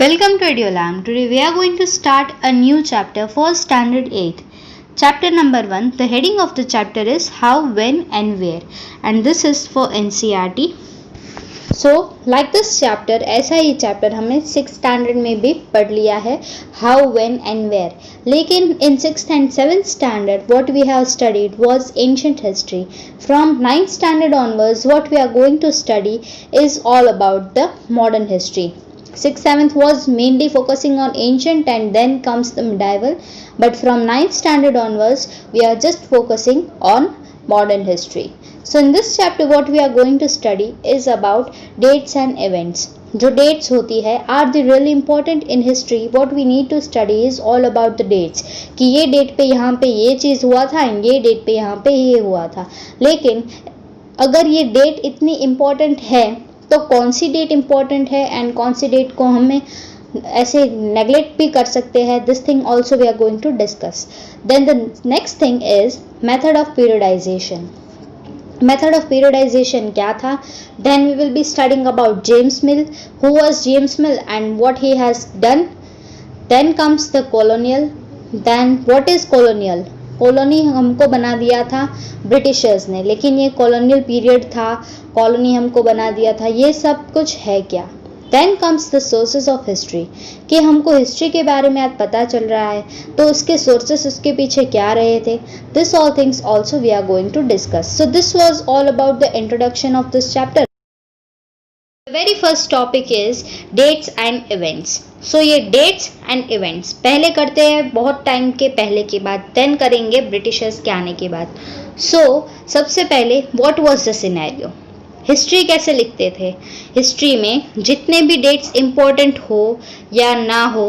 Welcome to Idiolam. Today we are going to start a new chapter for Standard 8. Chapter number 1. The heading of the chapter is How, When and Where, and this is for NCERT. So, like this chapter, ऐसा ही chapter हमने 6th standard में भी पढ़ लिया है How, When and Where. लेकिन in 6th and 7th standard what we have studied was ancient history. From 9th standard onwards what we are going to study is all about the modern history. 6th 7th was mainly focusing on ancient and then comes the medieval, but from 9th standard onwards we are just focusing on modern history. So in this chapter what we are going to study is about dates and events. जो dates होती है are the really important in history. What we need to study is all about the dates कि ये date पे यहाँ पे ये चीज़ हुआ था, ये date पे यहाँ पे ये हुआ था. लेकिन अगर ये date इतनी important है तो कौन सी डेट इंपॉर्टेंट है एंड कौन सी डेट को हमें ऐसे नेग्लेक्ट भी कर सकते हैं. This thing also we are going to discuss. Then the next thing is method of periodization. Method of periodization क्या था. Then we will be studying about James Mill. Who was James Mill and what he has done. Then comes the colonial. Then what is colonial. Colony हमको बना दिया था Britishers ने, लेकिन ये colonial period था, कॉलोनी हमको बना दिया था, ये सब कुछ है क्या. Then comes the sources of history कि हमको हिस्ट्री के बारे में आज पता चल रहा है तो उसके सोर्सेस उसके पीछे क्या रहे थे. This all things also we are going to discuss. So this was all about the introduction of this chapter. The very first topic is dates and events. So ये dates and events पहले करते हैं बहुत time के पहले की बात, then करेंगे ब्रिटिशर्स के आने के बाद. So सबसे पहले what was the scenario. History कैसे लिखते थे. हिस्ट्री में जितने भी डेट्स इम्पोर्टेंट हो या ना हो,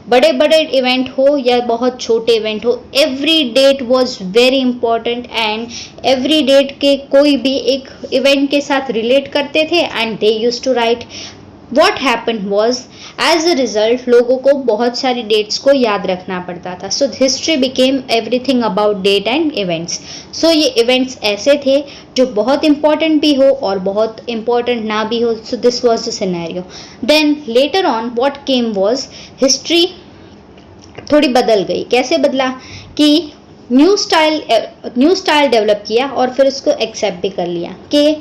बड़े बड़े इवेंट हो या बहुत छोटे इवेंट हो, every date was very important and every date के कोई भी एक इवेंट के साथ रिलेट करते थे and they used to write. What happened was as a result लोगों को बहुत सारी डेट्स को याद रखना पड़ता था. So history became everything about date and events. So ये इवेंट्स ऐसे थे जो बहुत इंपॉर्टेंट भी हो और बहुत इंपॉर्टेंट ना भी हो. So this was the scenario. Then later on what came was history थोड़ी बदल गई. कैसे बदला कि न्यू स्टाइल डेवलप किया और फिर उसको एक्सेप्ट भी कर लिया कि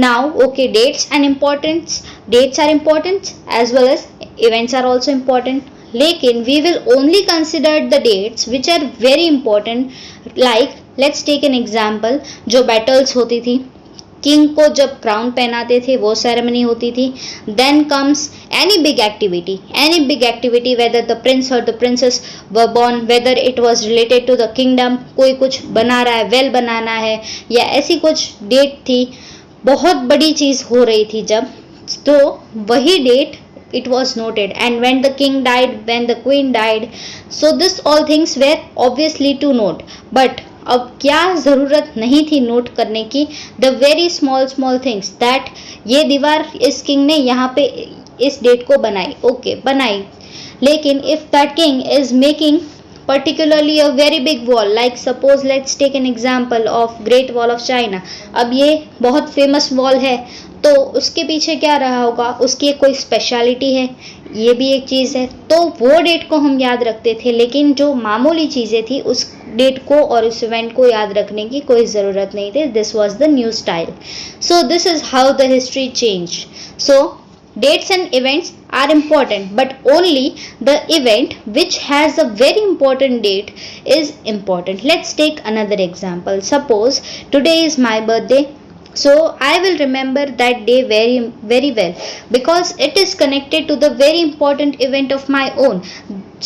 now okay dates are important as well as events are also important. लेकिन we will only consider the dates which are very important. Like let's take an example. जो battles होती थी, किंग को जब क्राउन पहनाते थे वो सेरेमनी होती थी. Then comes any big activity whether the prince और the princess were born, whether it was related to the kingdom. कोई कुछ बना रहा है, वेल बनाना है या ऐसी कुछ डेट थी, बहुत बड़ी चीज़ हो रही थी जब, तो वही date it was noted. And when the king died, when the queen died, so this all things were obviously to note. But अब क्या ज़रूरत नहीं थी नोट करने की. The very small things that ये दीवार इस किंग ने यहाँ पे इस डेट को बनाई, ओके बनाई, लेकिन if that king is making particularly a very big wall, like suppose let's take an example of Great Wall of China. अब ये बहुत फेमस वॉल है तो उसके पीछे क्या रहा होगा, उसकी कोई स्पेशलिटी है, ये भी एक चीज़ है. तो वो डेट को हम याद रखते थे, लेकिन जो मामूली चीज़ें थी उस डेट को और उस इवेंट को याद रखने की कोई ज़रूरत नहीं थी. This was the new style. So this is how the history change. So dates and events are important, but only the event which has a very important date is important. Let's take another example. Suppose today is my birthday, so I will remember that day very well because it is connected to the very important event of my own.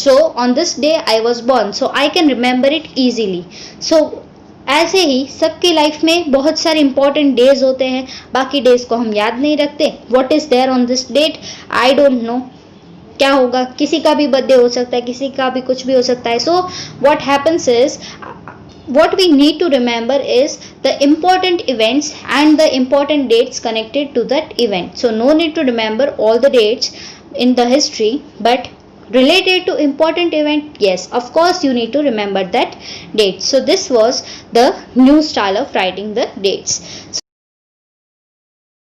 So on this day I was born, so I can remember it easily. So ऐसे ही सबकी life में बहुत सारे important days होते हैं, बाकी days को हम याद नहीं रखते. What is there on this date I don't know. क्या होगा, किसी का भी बर्थडे हो सकता है, किसी का भी कुछ भी हो सकता है. So what happens is what we need to remember is the important events and the important dates connected to that event. So no need to remember all the dates in the history, but related to important event, yes, of course you need to remember that date. So this was the new style of writing the dates.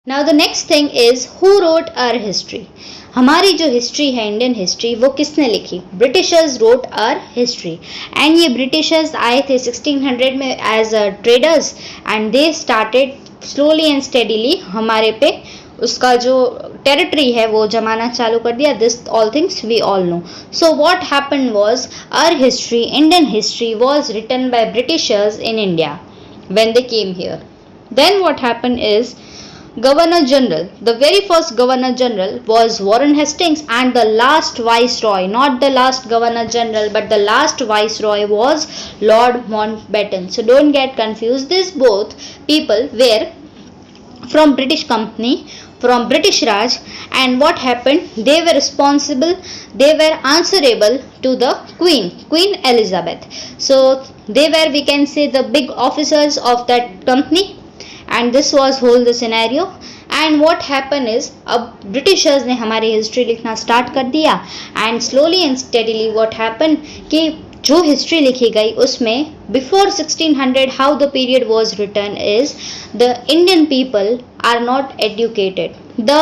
Now the next thing is who wrote our history. हमारी जो history है, Indian history, वो किसने लिखी? Britishers wrote our history. And ये Britishers आए थे 1600 में as a traders and they started slowly and steadily हमारे पे उसका जो टेरिटरी है वो जमाना चालू कर दिया. This all things we all know. So what happened was our history, Indian history was written by Britishers in India when they came here. Then what happened is Governor General, the very first Governor General was Warren Hastings, and the last Viceroy, not the last Governor General, but the last Viceroy was Lord Mountbatten. So don't get confused. These both people were from British company, from British Raj, and what happened? They were responsible, they were answerable to the Queen Elizabeth. So they were, we can say, the big officers of that company. And this was whole the scenario. And what happened is, अब Britishers ने हमारी history लिखना start कर दिया. And slowly and steadily what happen कि जो history लिखी गई उसमें before 1600 how the period was written is the Indian people are not educated. The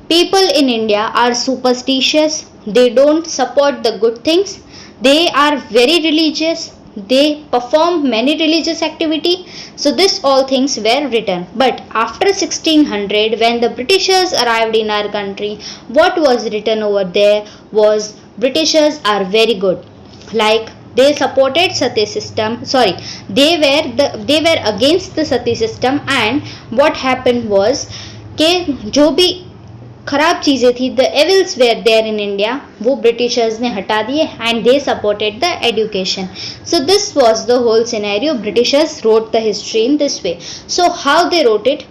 people in India are superstitious. They don't support the good things. They are very religious. They perform many religious activity. So this all things were written. But after 1600 when the Britishers arrived in our country, what was written over there was Britishers are very good. Like they supported Sati system. Sorry, they were against the Sati system. And what happened was कि जो भी खराब चीज़ें थी, the evils were there in India, वो Britishers ने हटा दिए and they supported the education. So this was the whole scenario. Britishers wrote the history in this way. So how they wrote it?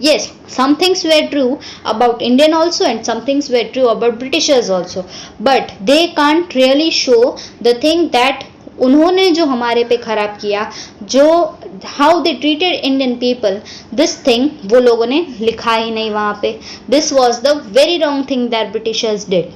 Yes, some things were true about Indian also and some things were true about Britishers also. But they can't really show the thing that उन्होंने जो हमारे पे खराब किया, जो how they treated Indian people, this thing वो लोगों ने लिखा ही नहीं वहाँ पे. This was the very wrong thing that Britishers did.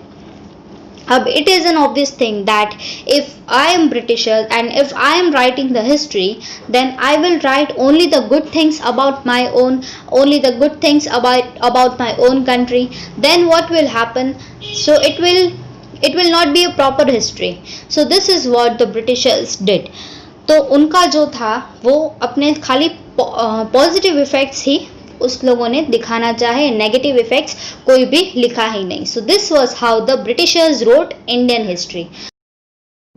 अब it is an obvious thing that if I am Britisher and if I am writing the history, then I will write only the good things about my own, only the good things about my own country. Then what will happen? So it will not be a proper history. So this is what the Britishers did. तो उनका जो था वो अपने खाली positive effects ही उस लोगों ने दिखाना चाहे, नेगेटिव इफेक्ट्स कोई भी लिखा ही नहीं. So this was how the Britishers wrote Indian history.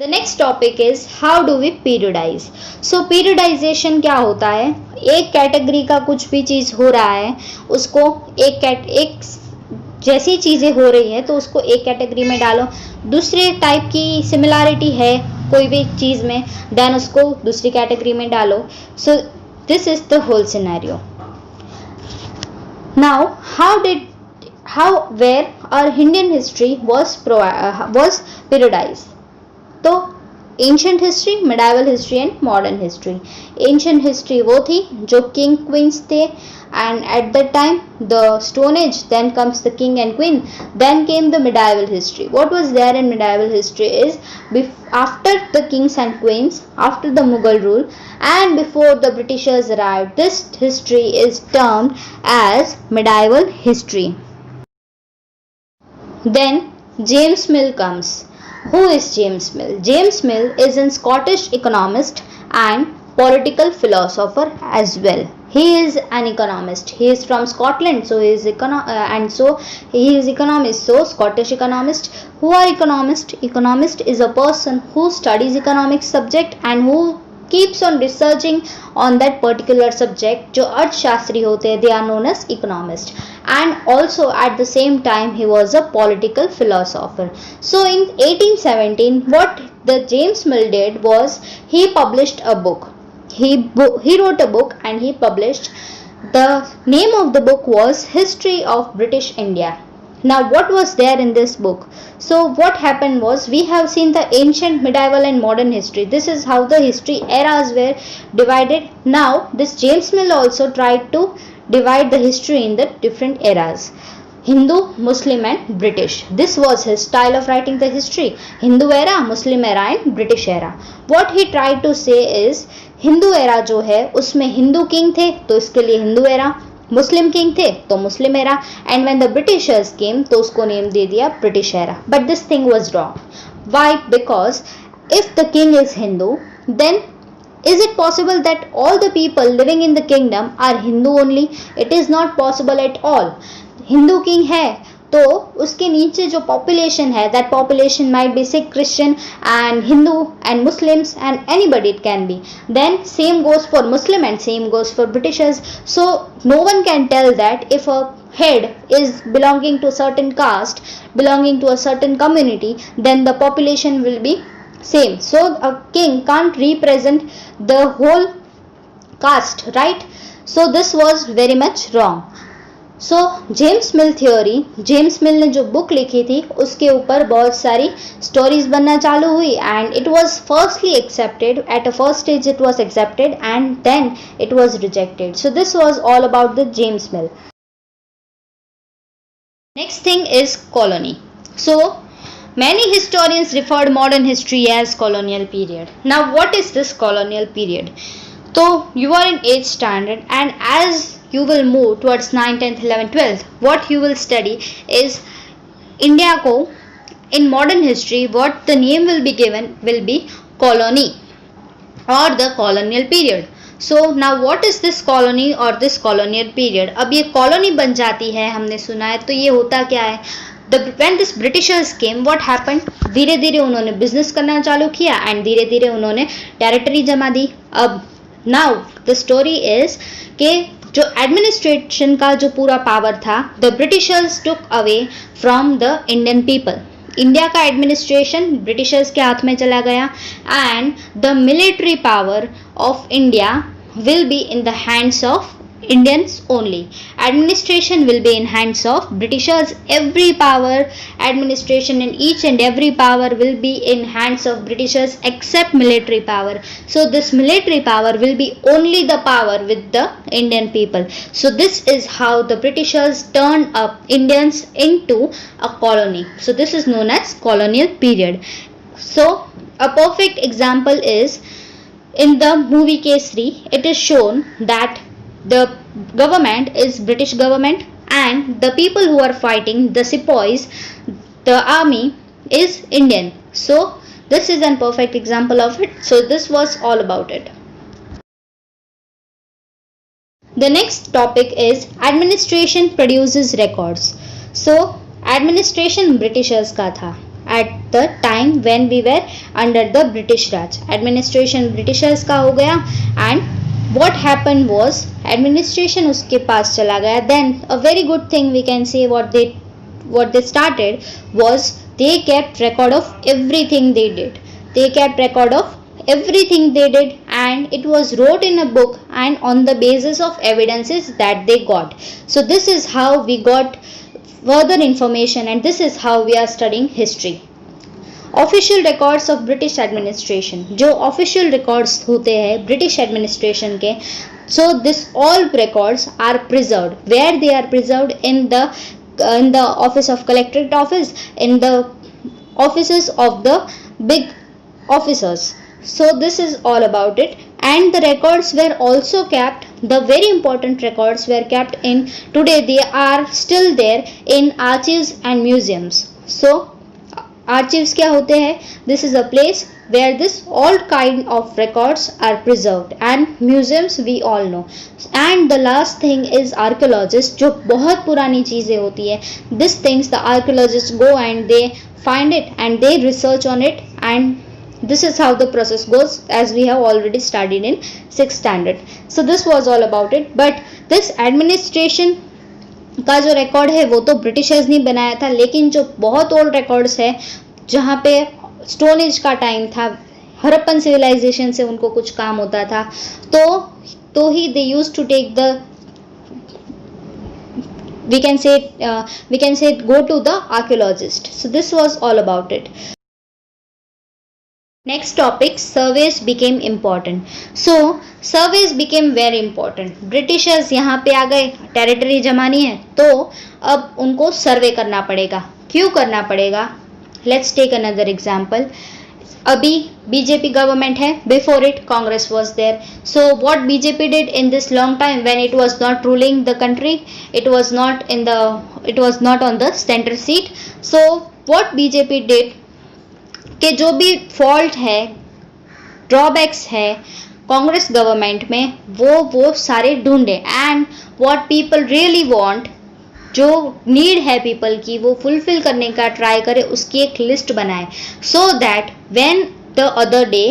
The next topic is how do we periodize. So periodization क्या होता है? एक कैटेगरी का कुछ भी चीज़ हो रहा है, उसको एक जैसी चीज़ें हो रही हैं तो उसको एक कैटेगरी में डालो. दूसरे टाइप की सिमिलैरिटी है कोई भी चीज़ में, देन उसको दूसरी कैटेगरी में डालो. So this is the whole scenario. Now, where our Indian history was periodized? तो ancient history, medieval history and modern history. Ancient history वो थी जो king queens थे, and at that time the stone age, then comes the king and queen, then came the medieval history. What was there in medieval history is after the kings and queens, after the Mughal rule and before the Britishers arrived, this history is termed as medieval history. Then James Mill comes. Who is James Mill? James Mill is a Scottish economist and political philosopher as well. He is an economist. He is from Scotland, so he is economist. So Scottish economist. Who are economist? Economist is a person who studies economic subject and who keeps on researching on that particular subject. जो अर्थशास्त्री होते हैं, they are known as economist. And also at the same time he was a political philosopher. So in 1817 what the James Mill did was he published a book. He wrote a book and he published. The name of the book was History of British India. Now what was there in this book? So what happened was, we have seen the ancient, medieval and modern history. This is how the history eras were divided. Now this James Mill also tried to divide the history in the different eras. Hindu, Muslim and British. This was his style of writing the history. Hindu era, Muslim era and British era. What he tried to say is, Hindu era जो है उसमें Hindu king थे तो इसके लिए Hindu era, मुस्लिम king थे तो Muslim era, and when the Britishers came तो उसको नेम दे दिया British era. But this thing was wrong. Why? Because if the king is Hindu, then is it possible that all the people living in the kingdom are Hindu only? It is not possible at all. Hindu king है तो उसके नीचे जो population है, that population might be Sikh, Christian and Hindu and Muslims and anybody it can be. Then same goes for Muslim and same goes for Britishers. So no one can tell that if a head is belonging to a certain caste, belonging to a certain community, then the population will be same. So a king can't represent the whole caste, right? So this was very much wrong. So James mill theory, James मिल ने जो book लिखी थी उसके ऊपर बहुत सारी stories बनना चालू हुई and it was firstly accepted. At a first stage it was accepted and then it was rejected. So this was all about the James Mill. Next thing is colony. So many historians referred modern history as colonial period. Now what is this colonial period? So you are in 8th standard and as you will move towards 9th, 10th, 11th, 12th, what you will study is India ko in modern history what the name will be given will be colony or the colonial period. So now what is this colony or this colonial period? अब ये colony बन जाती है, हमने सुना है, तो ये होता क्या है? When this Britishers came, what happened? धीरे धीरे उन्होंने बिजनेस करना चालू किया एंड धीरे धीरे उन्होंने टेरिटरी जमा दी. अब नाउ द स्टोरी इज कि जो एडमिनिस्ट्रेशन का जो पूरा पावर था, the Britishers took away from the Indian people. India का एडमिनिस्ट्रेशन ब्रिटिशर्स के हाथ में चला गया and the military power of India will be in the hands of Indians only. Administration will be in hands of Britishers. Every power, administration and each and every power will be in hands of Britishers except military power. So this military power will be only the power with the Indian people. So this is how the Britishers turned up Indians into a colony. So this is known as colonial period. So a perfect example is in the movie Kesari. It is shown that the government is British government and the people who are fighting, the sepoys, the army is Indian. So this is a perfect example of it. So this was all about it. The next topic is administration produces records. So administration Britishers का था at the time when we were under the British Raj. Administration Britishers का हो गया and what happened was administration उसके पास चला गया. Then a very good thing we can say what they started was they kept record of everything they did. They kept record of everything they did and it was wrote in a book and on the basis of evidences that they got. So this is how we got further information and this is how we are studying history. Official records of British administration, जो official records होते हैं British administration के, so this all records are preserved. Where they are preserved? In the office of collectorate office, in the offices of the big officers. So this is all about it. And the records were also kept, the very important records were kept in, today they are still there in archives and museums. So archives क्या होते हैं? This is a place where this all kind of records are preserved and museums we all know. And the last thing is archaeologists, जो बहुत पुरानी चीज़ें होती है. These things the archaeologists go and they find it and they research on it and this is how the process goes as we have already studied in 6th standard. So this was all about it. But this administration का जो record है वो तो Britishers ने बनाया था, लेकिन जो बहुत ओल्ड रिकॉर्ड्स है जहाँ पे स्टोन एज का टाइम था, हरप्पन सिविलाइजेशन से उनको कुछ काम होता था, तो ही they used to take the we can say go to the archaeologist. So this was all about it. Next topic, surveys became important. So surveys became very important. Britishers यहाँ पे आ गए, टेरिटरी जमानी है, तो अब उनको सर्वे करना पड़ेगा. क्यों करना पड़ेगा? Let's take another example. अभी बीजेपी गवर्नमेंट है, before it Congress was there. So what BJP did in this long time when it was not ruling the country, it was not on the centre seat. So what BJP did कि जो भी fault है, drawbacks है Congress government में, वो सारे ढूंढे and what people really want, जो नीड है पीपल की, वो फुलफिल करने का ट्राई करे, उसकी एक लिस्ट बनाए. So that when the other day,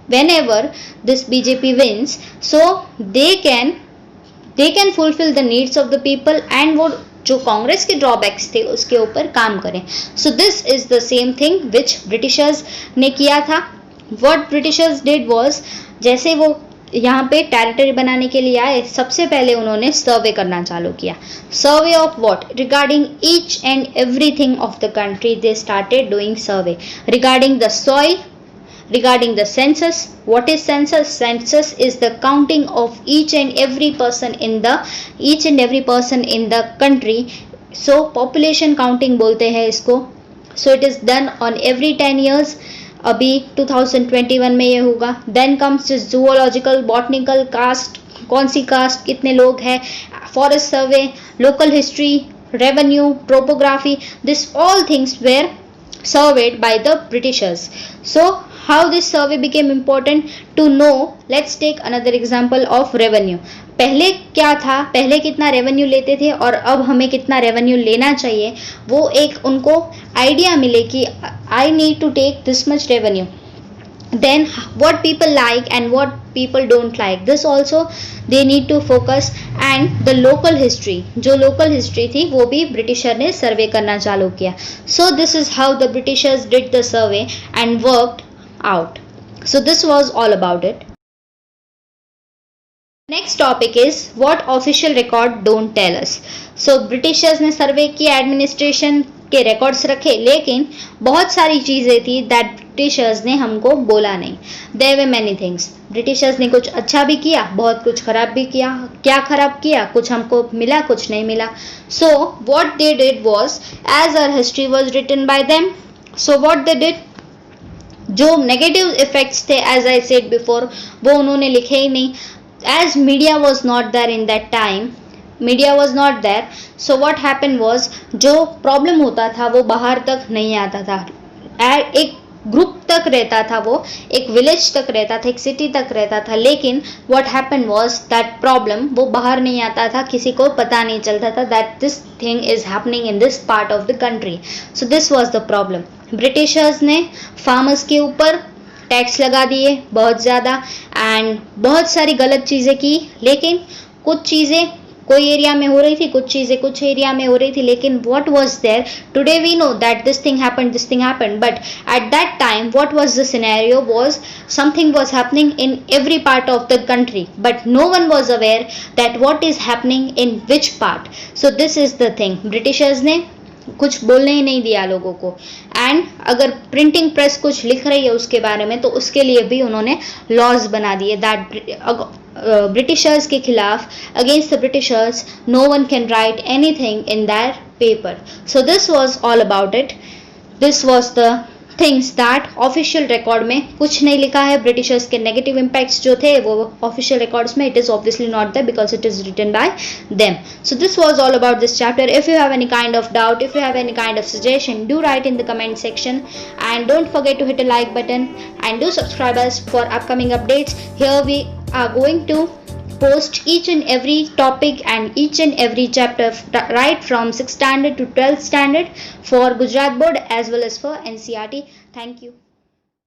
when ever this BJP wins, so they can fulfil the needs of the people and वो जो कांग्रेस के ड्रॉबैक्स थे उसके ऊपर काम करें. सो this is the same thing which Britishers ने किया था. व्हाट ब्रिटिशर्स डिड वाज, जैसे वो यहाँ पे टेरिटरी बनाने के लिए आए, सबसे पहले उन्होंने सर्वे करना चालू किया. Survey of what, regarding each and everything of the country they started doing survey. Regarding the soil, regarding the census. What is census? Census is the counting of each and every person in the country. So population counting बोलते हैं इसको. So it is done on every 10 years. अभी 2021 में ये होगा. Then comes the zoological, botanical, caste, कौन सी cast, कितने लोग हैं, forest survey, local history, revenue, topography. This all things were surveyed by the Britishers. So how this survey became important to know? Let's take another example of revenue. पहले क्या था, पहले कितना revenue लेते थे और अब हमें कितना रेवेन्यू लेना चाहिए, वो एक उनको आइडिया मिले कि I need to take this much revenue. Then what people like and what people don't like, this also they need to focus. And the local history, जो local history थी वो भी ब्रिटिशर ने सर्वे करना चालू किया. So this is how the Britishers did the survey and worked out. So this was all about it. Next topic is what official record don't tell us. So Britishers ने सर्वे किया, administration के records रखे, लेकिन बहुत सारी चीज़ें थी that Britishers ने हमको बोला नहीं. There were many things. Britishers ने कुछ अच्छा भी किया, बहुत कुछ खराब भी किया. क्या खराब किया, कुछ हमको मिला, कुछ नहीं मिला. So what they did was, as our history was written by them, so what they did, जो नेगेटिव इफेक्ट्स थे एज आई सेड बिफोर, वो उन्होंने लिखे ही नहीं. As media was not there in that time, media was not there, so what happen was, जो problem होता था वो बाहर तक नहीं आता था. एक ग्रुप तक रहता था, वो एक विलेज तक रहता था, एक सिटी तक रहता था, लेकिन what happen was that problem वो बाहर नहीं आता था, किसी को पता नहीं चलता था that this thing is happening in this part of the country. So this was the problem. Britishers ने फार्मर्स के ऊपर टैक्स लगा दिए बहुत ज़्यादा एंड बहुत सारी गलत चीज़ें की, लेकिन कुछ चीज़ें कोई एरिया में हो रही थी, कुछ चीज़ें कुछ एरिया में हो रही थी, लेकिन what was there, today we know that this thing happened, but at that time what was the scenario was something was happening in every part of the country, but no one was aware that what is happening in which part. So this is the thing, Britishers ने कुछ बोलने ही नहीं दिया लोगों को. And अगर printing press कुछ लिख रही है उसके बारे में, तो उसके लिए भी उन्होंने लॉज बना दिए दैट ब्रिटिशर्स के खिलाफ, against the Britishers no one can write anything in that paper. So this was all about it. This was the things that official record में कुछ नहीं लिखा है. ब्रिटिशर्स के नेगेटिव इम्पैक्ट्स जो थे वो ऑफिशियल रिकॉर्ड्स में, it is obviously not there because it is written by them. So this was all about this chapter. If you have any kind of doubt, if you have any kind of suggestion, do write in the comment section and don't forget to hit a like button and do subscribe us for upcoming updates. Here we are going to post each and every topic and each and every chapter right from 6th standard to 12th standard for Gujarat board as well as for NCERT. Thank you.